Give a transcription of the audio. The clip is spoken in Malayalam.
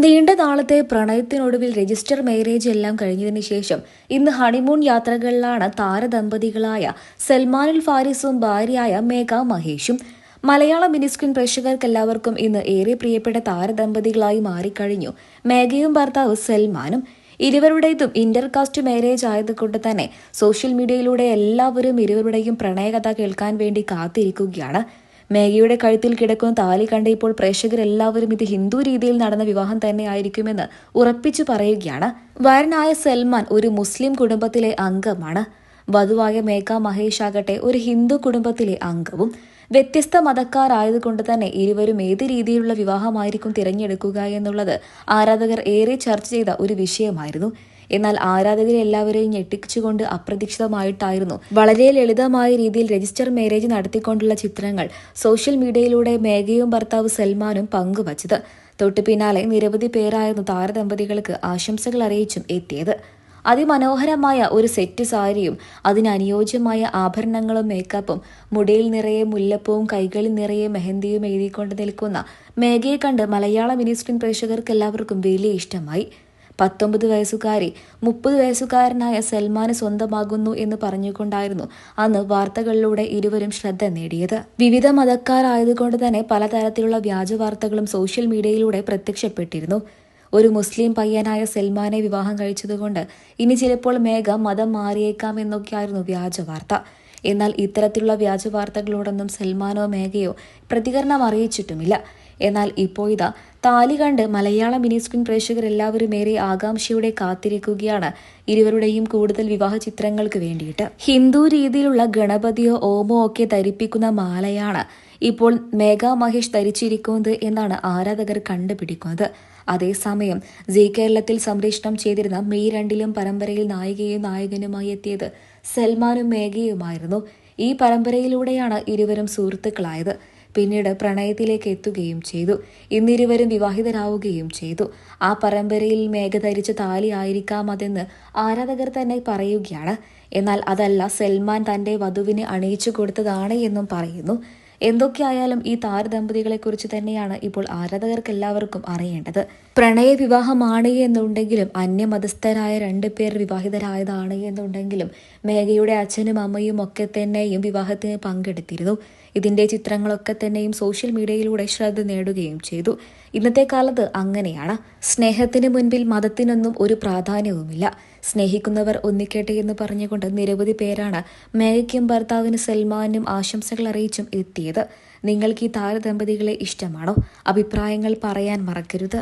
നീണ്ട നാളത്തെ പ്രണയത്തിനൊടുവിൽ രജിസ്റ്റർ മാരേജ് എല്ലാം കഴിഞ്ഞതിന് ശേഷം ഇന്ന് ഹണിമൂൺ യാത്രകളിലാണ് താരദമ്പതികളായ സൽമാനുൽ ഫാരിസും ഭാര്യയായ മേഘ മഹേഷും. മലയാള മിനിസ്ക്രീൻ പ്രേക്ഷകർക്കെല്ലാവർക്കും ഇന്ന് ഏറെ പ്രിയപ്പെട്ട താരദമ്പതികളായി മാറിക്കഴിഞ്ഞു മേഘയും ഭർത്താവ് സൽമാനും. ഇരുവരുടേതും ഇന്റർകാസ്റ്റ് മാരേജ് ആയതുകൊണ്ട് തന്നെ സോഷ്യൽ മീഡിയയിലൂടെ എല്ലാവരും ഇരുവരുടെയും പ്രണയകഥ കേൾക്കാൻ വേണ്ടി കാത്തിരിക്കുകയാണ്. മേഘയുടെ കഴുത്തിൽ കിടക്കുന്ന താലി കണ്ട് ഇപ്പോൾ പ്രേക്ഷകരെല്ലാവരും ഇത് ഹിന്ദു രീതിയിൽ നടന്ന വിവാഹം തന്നെയായിരിക്കുമെന്ന് ഉറപ്പിച്ചു പറയുകയാണ്. വരനായ സൽമാൻ ഒരു മുസ്ലിം കുടുംബത്തിലെ അംഗമാണ്. വധുവായ മേഘ മഹേഷ് ആകട്ടെ ഒരു ഹിന്ദു കുടുംബത്തിലെ അംഗവും. വ്യത്യസ്ത മതക്കാരായതുകൊണ്ട് തന്നെ ഇരുവരും ഏത് രീതിയിലുള്ള വിവാഹമായിരിക്കും തിരഞ്ഞെടുക്കുക എന്നുള്ളത് ആരാധകർ ഏറെ ചർച്ച ചെയ്ത ഒരു വിഷയമായിരുന്നു. എന്നാൽ ആരാധകരെ എല്ലാവരെയും ഞെട്ടിച്ചുകൊണ്ട് അപ്രതീക്ഷിതമായിട്ടായിരുന്നു വളരെ ലളിതമായ രീതിയിൽ രജിസ്റ്റർ മാരേജ് നടത്തിക്കൊണ്ടുള്ള ചിത്രങ്ങൾ സോഷ്യൽ മീഡിയയിലൂടെ മേഘയും ഭർത്താവ് സൽമാനും പങ്കുവച്ചത്. തൊട്ടു പിന്നാലെ നിരവധി പേരായിരുന്നു താരദമ്പതികൾക്ക് ആശംസകൾ അറിയിച്ചും എത്തിയത്. അതിമനോഹരമായ ഒരു സെറ്റ് സാരിയും അതിനനുയോജ്യമായ ആഭരണങ്ങളും മേക്കപ്പും മുടിയിൽ നിറയെ മുല്ലപ്പൂവും കൈകളിൽ നിറയെ മെഹന്തിയും എഴുതിക്കൊണ്ട് നിൽക്കുന്ന മേഘയെ കണ്ട് മലയാള മിനിസ്ക്രീൻ പ്രേക്ഷകർക്കെല്ലാവർക്കും വലിയ ഇഷ്ടമായി. 19 വയസ്സുകാരി 30 വയസ്സുകാരനായ സൽമാന് സ്വന്തമാകുന്നു എന്ന് പറഞ്ഞുകൊണ്ടായിരുന്നു അന്ന് വാർത്തകളിലൂടെ ഇരുവരും ശ്രദ്ധ നേടിയത്. വിവിധ മതക്കാരായതുകൊണ്ട് തന്നെ പലതരത്തിലുള്ള വ്യാജ വാർത്തകളും സോഷ്യൽ മീഡിയയിലൂടെ പ്രത്യക്ഷപ്പെട്ടിരുന്നു. ഒരു മുസ്ലിം പയ്യനായ സൽമാനെ വിവാഹം കഴിച്ചതുകൊണ്ട് ഇനി ചിലപ്പോൾ മേഘ മതം മാറിയേക്കാം എന്നൊക്കെയായിരുന്നു വ്യാജ വാർത്ത. എന്നാൽ ഇത്തരത്തിലുള്ള വ്യാജ വാർത്തകളോടൊന്നും സൽമാനോ മേഘയോ പ്രതികരണം അറിയിച്ചിട്ടുമില്ല. എന്നാൽ ഇപ്പോൾ ഇതാ താലി കണ്ട് മലയാള മിനിസ്ക്രീൻ പ്രേക്ഷകരെല്ലാവരും ഏറെ ആകാംക്ഷയോടെ കാത്തിരിക്കുകയാണ് ഇരുവരുടെയും കൂടുതൽ വിവാഹ ചിത്രങ്ങൾക്ക് വേണ്ടിയിട്ട്. ഹിന്ദു രീതിയിലുള്ള ഗണപതിയോ ഓമോ ഒക്കെ ധരിപ്പിക്കുന്ന മാലയാണ് ഇപ്പോൾ മേഘ മഹേഷ് ധരിച്ചിരിക്കുന്നത് എന്നാണ് ആരാധകർ കണ്ടുപിടിക്കുന്നത്. അതേസമയം ജി കേരളത്തിൽ സംപ്രേഷണം ചെയ്തിരുന്ന മെയ് 2 പരമ്പരയിൽ നായികയും നായകനുമായി എത്തിയത് സൽമാനും മേഘയുമായിരുന്നു. ഈ പരമ്പരയിലൂടെയാണ് ഇരുവരും സുഹൃത്തുക്കളായത്. പിന്നീട് പ്രണയത്തിലേക്ക് എത്തുകയും ചെയ്തു. ഇന്നിരുവരും വിവാഹിതരാവുകയും ചെയ്തു. ആ പരമ്പരയിൽ മേഘ ധരിച്ച താലി ആയിരിക്കാം അതെന്ന് ആരാധകർ തന്നെ പറയുകയാണ്. എന്നാൽ അതല്ല, സൽമാൻ തന്റെ വധുവിന് അണിയിച്ചു കൊടുത്തതാണ് എന്നും പറയുന്നു. എന്തൊക്കെയായാലും ഈ താരദമ്പതികളെക്കുറിച്ച് തന്നെയാണ് ഇപ്പോൾ ആരാധകർക്കെല്ലാവർക്കും അറിയേണ്ടത്. പ്രണയ വിവാഹമാണ് എന്നുണ്ടെങ്കിലും അന്യമതസ്ഥരായ 2 പേർ വിവാഹിതരായതാണ് എന്നുണ്ടെങ്കിലും മേഘയുടെ അച്ഛനും അമ്മയും ഒക്കെ തന്നെയും വിവാഹത്തിന് പങ്കെടുത്തിരുന്നു. ഇതിന്റെ ചിത്രങ്ങളൊക്കെ തന്നെയും സോഷ്യൽ മീഡിയയിലൂടെ ശ്രദ്ധ നേടുകയും ചെയ്തു. ഇന്നത്തെ കാലത്ത് അങ്ങനെയാണ്. സ്നേഹത്തിന് മുൻപിൽ മതത്തിനൊന്നും ഒരു പ്രാധാന്യവുമില്ല. സ്നേഹിക്കുന്നവർ ഒന്നിക്കട്ടെ എന്ന് പറഞ്ഞുകൊണ്ട് നിരവധി പേരാണ് മേഘയ്ക്കും ഭർത്താവിന് സൽമാനും ആശംസകൾ അറിയിച്ചും എത്തിയത്. നിങ്ങൾക്ക് ഈ താരദമ്പതികളെ ഇഷ്ടമാണോ? അഭിപ്രായങ്ങൾ പറയാൻ മറക്കരുത്.